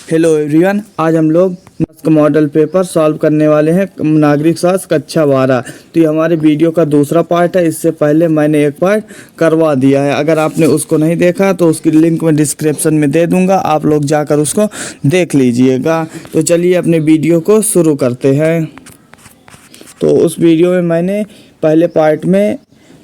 Hello everyone, आज हम लोग मस्क मॉडल पेपर सॉल्व करने वाले हैं नागरिक शास्त्र कक्षा 12। तो ये हमारे वीडियो का दूसरा पार्ट है। इससे पहले मैंने एक पार्ट करवा दिया है। अगर आपने उसको नहीं देखा तो उसकी लिंक मैं डिस्क्रिप्शन में दे दूंगा, आप लोग जाकर उसको देख लीजिएगा। तो चलिए अपने वीडियो को शुरू करते हैं। तो उस वीडियो में मैंने पहले पार्ट में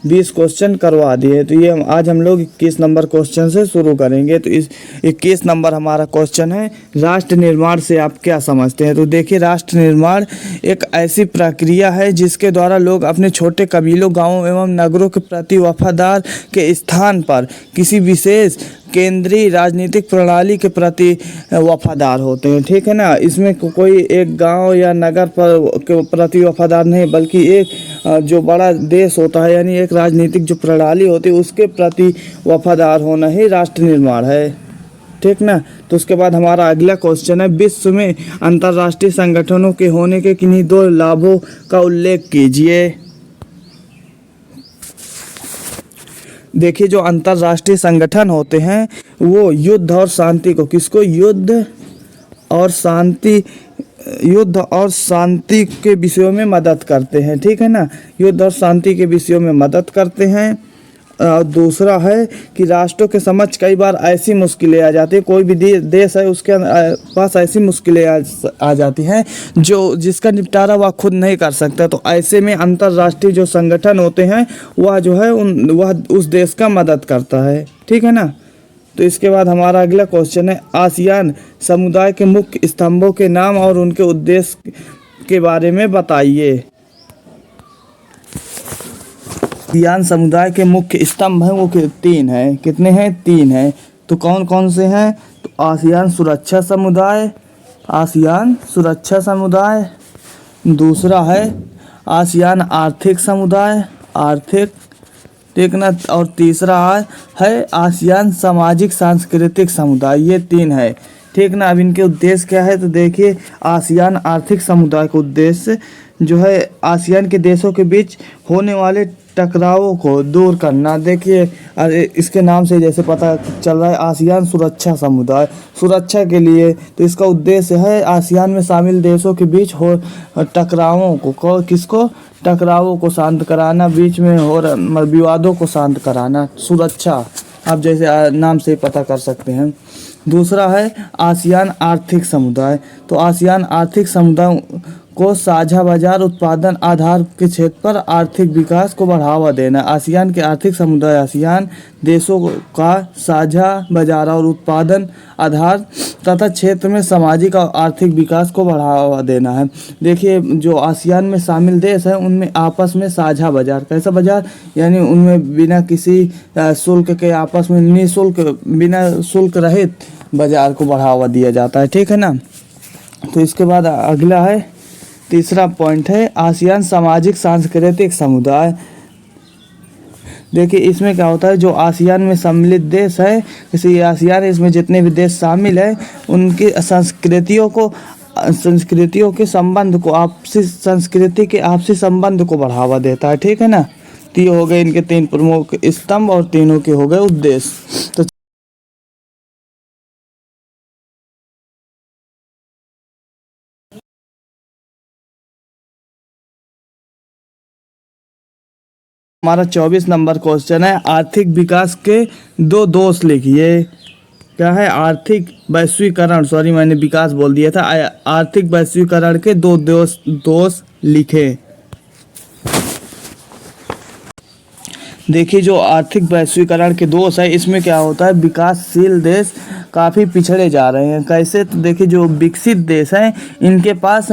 20 क्वेश्चन करवा दिए। तो ये आज हम लोग 21 नंबर क्वेश्चन से शुरू करेंगे। तो इस 21 नंबर हमारा क्वेश्चन है, राष्ट्र निर्माण से आप क्या समझते हैं। तो देखिए, राष्ट्र निर्माण एक ऐसी प्रक्रिया है जिसके द्वारा लोग अपने छोटे कबीलों, गांवों एवं नगरों के प्रति वफादार के स्थान पर किसी विशेष केंद्रीय राजनीतिक प्रणाली के प्रति वफादार होते हैं। ठीक है ना। इसमें कोई एक गांव या नगर पर के प्रति वफादार नहीं, बल्कि एक जो बड़ा देश होता है, यानी एक राजनीतिक जो प्रणाली होती है उसके प्रति वफादार होना ही राष्ट्र निर्माण है। ठीक ना। तो उसके बाद हमारा अगला क्वेश्चन है, विश्व में अंतर्राष्ट्रीय संगठनों के होने के किन्हीं दो लाभों का उल्लेख कीजिए। देखिए, जो अंतर्राष्ट्रीय संगठन होते हैं वो युद्ध और शांति को, किसको, युद्ध और शांति के विषयों में मदद करते हैं। ठीक है ना। युद्ध और शांति के विषयों में मदद करते हैं। दूसरा है कि राष्ट्रों के समक्ष कई बार ऐसी मुश्किलें आ जाती है, कोई भी देश है उसके पास ऐसी मुश्किलें आ जाती हैं जिसका निपटारा वह खुद नहीं कर सकता। तो ऐसे में अंतर्राष्ट्रीय जो संगठन होते हैं वह जो है वह उस देश का मदद करता है। ठीक है ना। तो इसके बाद हमारा अगला क्वेश्चन है, आसियान समुदाय के मुख्य स्तंभों के नाम और उनके उद्देश्य के बारे में बताइए। आसियान समुदाय के मुख्य स्तंभ हैं वो 3 हैं। कितने हैं? 3 हैं। तो कौन कौन से हैं? तो आसियान सुरक्षा समुदाय, दूसरा है आसियान आर्थिक समुदाय, ठीक ना, और तीसरा है आसियान सामाजिक सांस्कृतिक समुदाय। ये 3 है। ठीक ना। अब इनके उद्देश्य क्या है? तो देखिए, आसियान आर्थिक समुदाय का उद्देश्य जो है आसियान के देशों के बीच होने वाले टकरावों को दूर करना। देखिए, इसके नाम से जैसे पता चल रहा है, आसियान सुरक्षा समुदाय, सुरक्षा के लिए। तो इसका उद्देश्य है आसियान में शामिल देशों के बीच हो टकरावों को टकरावों को शांत कराना, बीच में हो विवादों को शांत कराना। सुरक्षा आप जैसे नाम से पता कर सकते हैं। दूसरा है आसियान आर्थिक समुदाय। तो आसियान आर्थिक समुदाय को साझा बाजार उत्पादन आधार के क्षेत्र पर आर्थिक विकास को बढ़ावा देना। आसियान के आर्थिक समुदाय आसियान देशों का साझा बाजार और उत्पादन आधार तथा क्षेत्र में सामाजिक और आर्थिक विकास को बढ़ावा देना है। देखिए, जो आसियान में शामिल देश हैं उनमें आपस में साझा बाजार, कैसा बाजार, यानी उनमें बिना किसी शुल्क के आपस में बिना शुल्क रहित बाजार को बढ़ावा दिया जाता है। ठीक है ना। तो इसके बाद अगला है, तीसरा पॉइंट है आसियान सामाजिक सांस्कृतिक समुदाय। देखिए, इसमें क्या होता है, जो आसियान में सम्मिलित देश है, जैसे आसियान, इसमें जितने भी देश शामिल है उनकी संस्कृतियों के संबंध को, संस्कृति के आपसी संबंध को बढ़ावा देता है। ठीक है ना। तो ये हो गए इनके 3 प्रमुख स्तंभ और तीनों के हो गए उद्देश्य। तो हमारा 24 नंबर क्वेश्चन है, आर्थिक विकास के 2 दोष लिखिए। क्या है? आर्थिक वैश्वीकरण, सॉरी मैंने विकास बोल दिया था। आर्थिक वैश्वीकरण के 2 दोष लिखे। देखिए, जो आर्थिक वैश्वीकरण के दोष है, इसमें क्या होता है, विकासशील देश काफ़ी पिछड़े जा रहे हैं। कैसे? तो देखिए, जो विकसित देश हैं इनके पास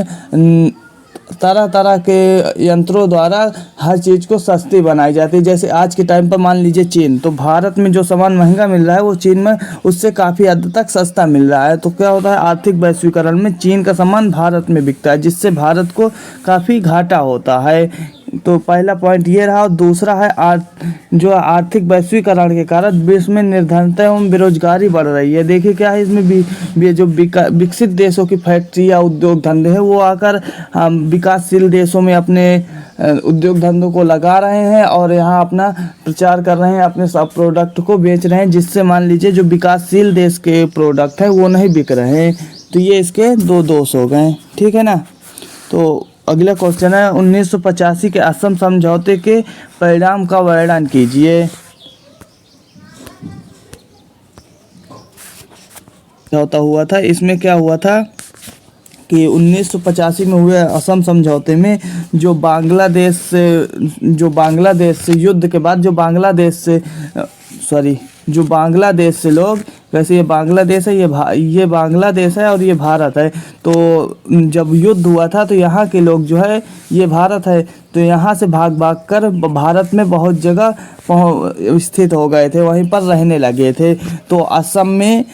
तरह तरह के यंत्रों द्वारा हर चीज़ को सस्ती बनाई जाती है। जैसे आज के टाइम पर मान लीजिए चीन, तो भारत में जो सामान महंगा मिल रहा है वो चीन में उससे काफ़ी हद तक सस्ता मिल रहा है। तो क्या होता है, आर्थिक वैश्वीकरण में चीन का सामान भारत में बिकता है, जिससे भारत को काफ़ी घाटा होता है। तो पहला पॉइंट ये रहा। और दूसरा है जो आर्थिक वैश्वीकरण के कारण विश्व में निर्धनता एवं बेरोजगारी बढ़ रही है। देखिए, क्या है, इसमें भी जो विकसित देशों की फैक्ट्री या उद्योग धंधे हैं वो आकर विकासशील देशों में अपने उद्योग धंधों को लगा रहे हैं और यहाँ अपना प्रचार कर रहे हैं, अपने सब प्रोडक्ट को बेच रहे हैं, जिससे मान लीजिए जो विकासशील देश के प्रोडक्ट हैं वो नहीं बिक रहे हैं। तो ये इसके दो दोष हो गए, ठीक है ना। तो अगला क्वेश्चन है 1985 के असम समझौते के परिणाम का वर्णन कीजिए। समझौता हुआ था, इसमें क्या हुआ था कि 1985 में हुए असम समझौते में जो बांग्लादेश से युद्ध के बाद जो बांग्लादेश से लोग, वैसे ये बांग्लादेश है, ये बांग्लादेश है और ये भारत है। तो जब युद्ध हुआ था तो यहाँ के लोग जो है, ये भारत है, तो यहाँ से भाग भाग कर भारत में बहुत जगह स्थित हो गए थे, वहीं पर रहने लगे थे। तो असम में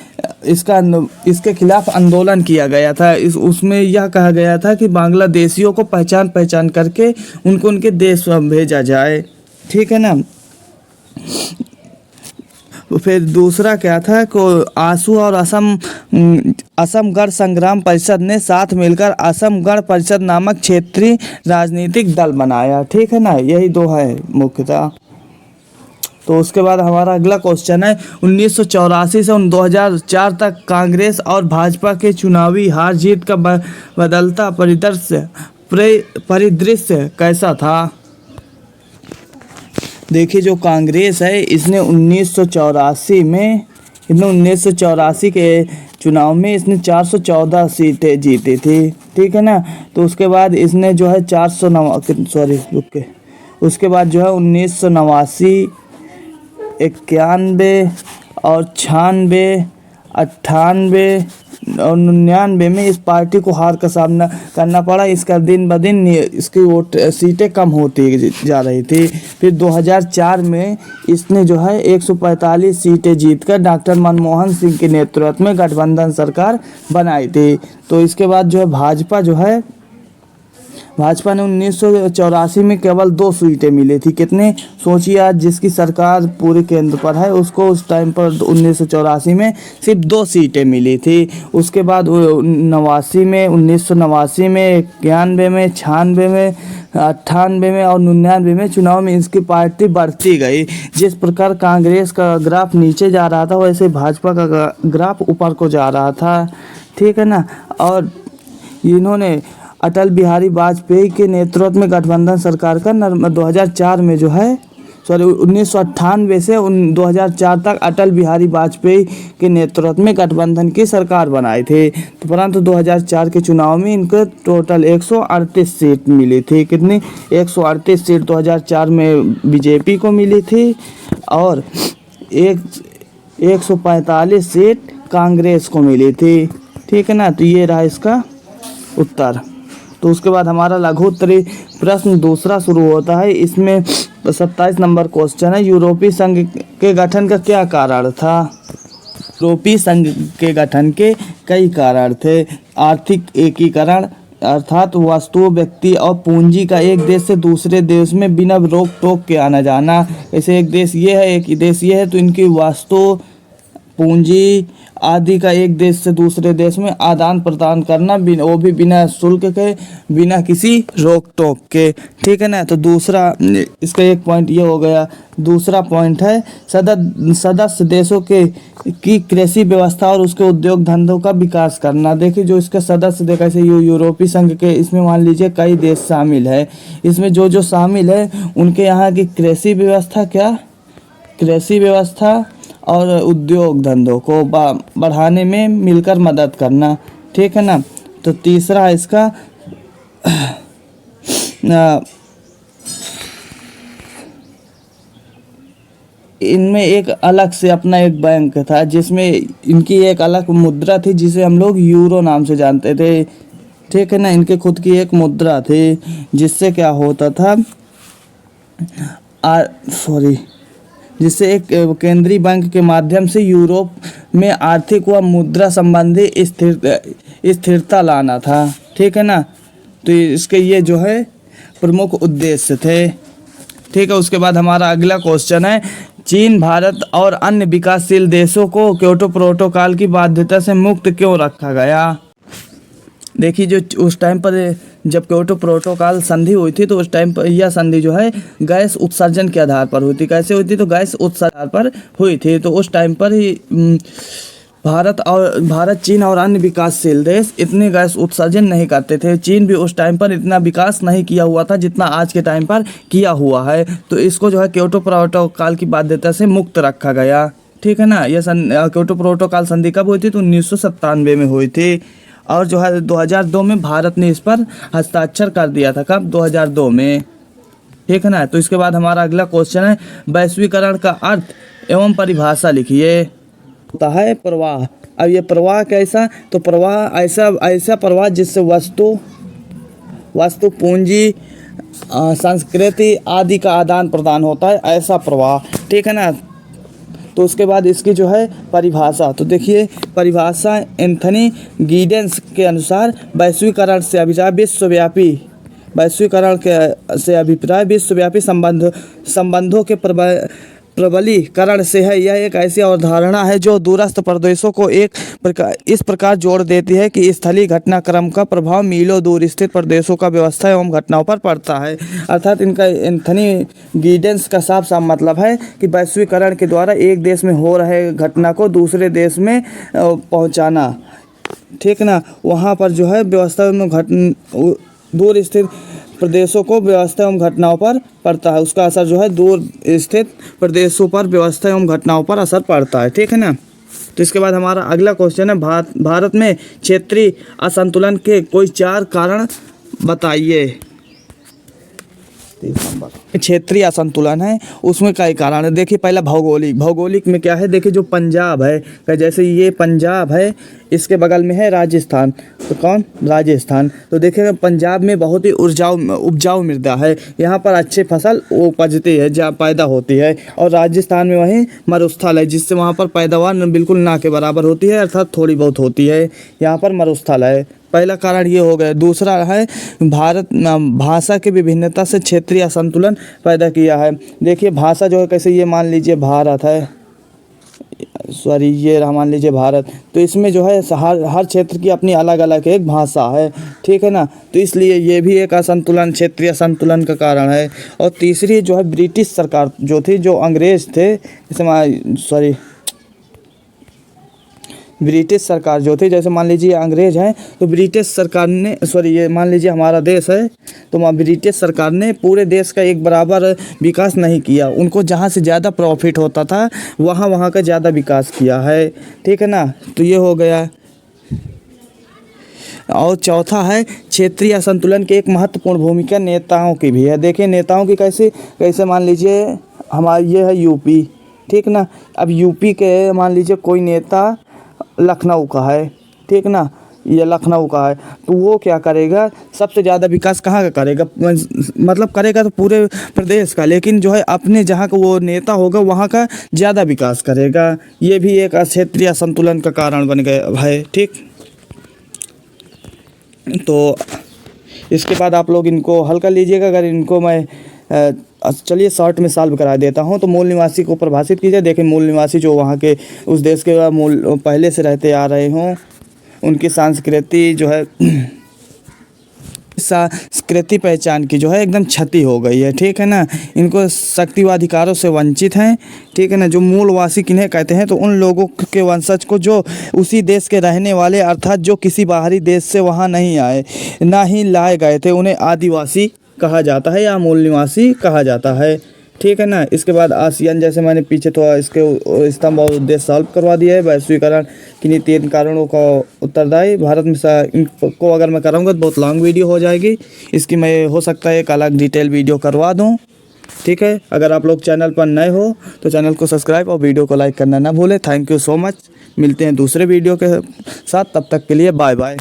इसके खिलाफ आंदोलन किया गया था। उसमें यह कहा गया था कि बांग्लादेशियों को पहचान करके उनको उनके देश भेजा जाए, ठीक है ना। फिर दूसरा क्या था को आसू और असम गण संग्राम परिषद ने साथ मिलकर असम गण परिषद नामक क्षेत्रीय राजनीतिक दल बनाया, ठीक है ना। यही दो है मुख्यतः। तो उसके बाद हमारा अगला क्वेश्चन है 1984 से 2004 तक कांग्रेस और भाजपा के चुनावी हार जीत का बदलता परिदृश्य कैसा था। देखिए जो कांग्रेस है इसने 1984 के चुनाव में इसने 414 सीटें जीती थी, ठीक है ना। तो उसके बाद इसने जो है उसके बाद जो है 1989, 91 और 96, 98 और 99 में इस पार्टी को हार का सामना करना पड़ा। इसका दिन ब दिन इसकी सीटें कम होती जा रही थी। फिर 2004 में इसने जो है 145 सीटें जीतकर डॉक्टर मनमोहन सिंह के नेतृत्व में गठबंधन सरकार बनाई थी। तो इसके बाद जो है भाजपा ने 1984 में केवल 2 सीटें मिली थी। कितने सोचिए, आज जिसकी सरकार पूरे केंद्र पर है उसको उस टाइम पर 1984 में सिर्फ 2 सीटें मिली थी। उसके बाद 1989 में, 91 में, 96 में, 98 में और 99 में चुनाव में इसकी पार्टी बढ़ती गई। जिस प्रकार कांग्रेस का ग्राफ नीचे जा रहा था वैसे भाजपा का ग्राफ ऊपर को जा रहा था, ठीक है ना। और इन्होंने अटल बिहारी वाजपेयी के नेतृत्व में गठबंधन सरकार का 2004 में जो है 1998 से 2004 तक अटल बिहारी वाजपेयी के नेतृत्व में गठबंधन की सरकार बनाई थी। तो परंतु 2004 के चुनाव में इनको टोटल 138 सीट मिली थी। कितनी? 138 सीट 2004 में बीजेपी को मिली थी और 145 सीट कांग्रेस को मिली थी, ठीक है ना। तो ये रहा इसका उत्तर। तो उसके बाद हमारा लघु उत्तरीय प्रश्न दूसरा शुरू होता है। इसमें 27 नंबर क्वेश्चन है, यूरोपीय संघ के गठन का क्या कारण था। यूरोपीय संघ के गठन के कई कारण थे। आर्थिक एकीकरण, अर्थात वस्तु, व्यक्ति और पूंजी का एक देश से दूसरे देश में बिना रोक टोक के आना जाना। जैसे एक देश ये है, एक देश ये है, तो इनकी वस्तु, पूंजी आदि का एक देश से दूसरे देश में आदान प्रदान करना, वो भी बिना शुल्क के, बिना किसी रोक टोक के, ठीक है ना। तो दूसरा इसका एक पॉइंट ये हो गया। दूसरा पॉइंट है सदस्य देशों की कृषि व्यवस्था और उसके उद्योग धंधों का विकास करना। देखिए जो इसके सदस्य देश ऐसे यूरोपीय संघ के, इसमें मान लीजिए कई देश शामिल है। इसमें जो शामिल है उनके यहाँ की कृषि व्यवस्था और उद्योग धंधों को बढ़ाने में मिलकर मदद करना, ठीक है ना। तो तीसरा है इसका इनमें एक अलग से अपना एक बैंक था जिसमें इनकी एक अलग मुद्रा थी जिसे हम लोग यूरो नाम से जानते थे, ठीक है ना। इनके खुद की एक मुद्रा थी जिससे क्या होता था, जिससे एक केंद्रीय बैंक के माध्यम से यूरोप में आर्थिक व मुद्रा संबंधी स्थिरता लाना था, ठीक है ना। तो इसके ये जो है प्रमुख उद्देश्य थे, ठीक है। उसके बाद हमारा अगला क्वेश्चन है, चीन, भारत और अन्य विकासशील देशों को क्योटो प्रोटोकॉल की बाध्यता से मुक्त क्यों रखा गया। देखिए जो उस टाइम पर जब क्योटो प्रोटोकॉल संधि हुई थी तो उस टाइम पर यह संधि जो है गैस उत्सर्जन के आधार पर हुई थी। कैसे हुई थी? तो गैस उत्सर्जन पर हुई थी। तो उस टाइम पर ही भारत, चीन और अन्य विकासशील देश इतने गैस उत्सर्जन नहीं करते थे। चीन भी उस टाइम पर इतना विकास नहीं किया हुआ था जितना आज के टाइम पर किया हुआ है। तो इसको जो है क्योटो प्रोटोकॉल की बाध्यता से मुक्त रखा गया। ठीक है ना। यह क्योटो प्रोटोकॉल संधि कब हुई थी? तो 1997 में हुई थी। और जो है 2002 में भारत ने इस पर हस्ताक्षर कर दिया था। कब? 2002 में। ठीक है ना। तो इसके बाद हमारा अगला क्वेश्चन है, वैश्वीकरण का अर्थ एवं परिभाषा लिखिए। होता है प्रवाह। अब ये प्रवाह कैसा? तो प्रवाह ऐसा प्रवाह जिससे वस्तु पूंजी, संस्कृति आदि का आदान प्रदान होता है, ऐसा प्रवाह। ठीक है ना। तो उसके बाद इसकी जो है परिभाषा, तो देखिए परिभाषा एंथनी गिडेंस के अनुसार वैश्वीकरण से अभिप्राय विश्वव्यापी संबंधों के प्रबलीकरण से है। यह एक ऐसी अवधारणा है जो दूरस्थ प्रदेशों को इस प्रकार जोड़ देती है कि स्थलीय घटनाक्रम का प्रभाव मीलों दूर स्थित प्रदेशों का व्यवस्था एवं घटनाओं पर पड़ता है। अर्थात इनका एंथनी गिडेंस का साफ साफ मतलब है कि वैश्वीकरण के द्वारा एक देश में हो रहे घटना को दूसरे देश में पहुंचाना। ठीक ना। वहाँ पर जो है व्यवस्था में दूर स्थित प्रदेशों को व्यवस्था एवं घटनाओं पर पड़ता है। उसका असर जो है दूर स्थित प्रदेशों पर व्यवस्था एवं घटनाओं पर असर पड़ता है। ठीक है ना। तो इसके बाद हमारा अगला क्वेश्चन है, भारत में क्षेत्रीय असंतुलन के कोई 4 कारण बताइए। क्षेत्रीय असंतुलन है, उसमें कई कारण है। देखिए पहला भौगोलिक में क्या है? देखिए जो पंजाब है, जैसे ये पंजाब है, इसके बगल में है राजस्थान। तो कौन? राजस्थान। तो देखिए पंजाब में बहुत ही उपजाऊ मृदा है, यहाँ पर अच्छी फसल उपजती है, जहाँ पैदा होती है। और राजस्थान में वहीं मरुस्थल है, जिससे वहाँ पर पैदावार बिल्कुल ना के बराबर होती है, अर्थात थोड़ी बहुत होती है। यहाँ पर मरुस्थल है। पहला कारण ये हो गया। दूसरा है भाषा की विभिन्नता से क्षेत्रीय असंतुलन पैदा किया है। देखिए भाषा जो है कैसे, ये मान लीजिए भारत है, ये रहा मान लीजिए भारत। तो इसमें जो है हर क्षेत्र की अपनी अलग अलग एक भाषा है। ठीक है ना। तो इसलिए ये भी एक असंतुलन, क्षेत्रीय असंतुलन का कारण है। और तीसरी जो है ब्रिटिश सरकार जो थी, जो अंग्रेज थे, ब्रिटिश सरकार जो थी, जैसे मान लीजिए अंग्रेज हैं, तो ब्रिटिश सरकार ने ये मान लीजिए हमारा देश है, तो ब्रिटिश सरकार ने पूरे देश का एक बराबर विकास नहीं किया। उनको जहाँ से ज़्यादा प्रॉफिट होता था वहाँ का ज़्यादा विकास किया है। ठीक है ना। तो ये हो गया। और चौथा है क्षेत्रीय असंतुलन की एक महत्वपूर्ण भूमिका नेताओं की भी है। देखिए नेताओं की कैसे मान लीजिए हमारा ये है यूपी। ठीक ना। अब यूपी के मान लीजिए कोई नेता लखनऊ का है। ठीक ना। ये लखनऊ का है, तो वो क्या करेगा? सबसे ज़्यादा विकास कहाँ का करेगा? मतलब करेगा तो पूरे प्रदेश का, लेकिन जो है अपने जहाँ का वो नेता होगा वहाँ का ज़्यादा विकास करेगा। ये भी एक क्षेत्रीय असंतुलन का कारण बन गया है। ठीक। तो इसके बाद आप लोग इनको हल कर लीजिएगा। अगर इनको मैं चलिए शॉर्ट में सॉल्व करा देता हूँ। तो मूल निवासी को परिभाषित कीजिए। देखिए मूल निवासी जो वहाँ के उस देश के पहले से रहते आ रहे हों, उनकी संस्कृति जो है संस्कृति पहचान की जो है एकदम क्षति हो गई है। ठीक है ना। इनको शक्ति व अधिकारों से वंचित हैं। ठीक है ना। जो मूलवासी किन्हें कहते हैं? तो उन लोगों के वंशज को जो उसी देश के रहने वाले, अर्थात जो किसी बाहरी देश से वहाँ नहीं आए, ना ही लाए गए थे, उन्हें आदिवासी कहा जाता है या मूल निवासी कहा जाता है। ठीक है ना। इसके बाद आसियान, जैसे मैंने पीछे तो इसके स्तंभ और उद्देश्य सॉल्व करवा दिया है। वैश्वीकरण किन्हीं 3 कारणों का उत्तरदायी भारत में इनको अगर मैं कराऊंगा तो बहुत लॉन्ग वीडियो हो जाएगी। इसकी मैं हो सकता है एक अलग डिटेल वीडियो करवा दूं। ठीक है। अगर आप लोग चैनल पर नए हो तो चैनल को सब्सक्राइब और वीडियो को लाइक करना ना भूलें। Thank you so much. मिलते हैं दूसरे वीडियो के साथ, तब तक के लिए बाय बाय।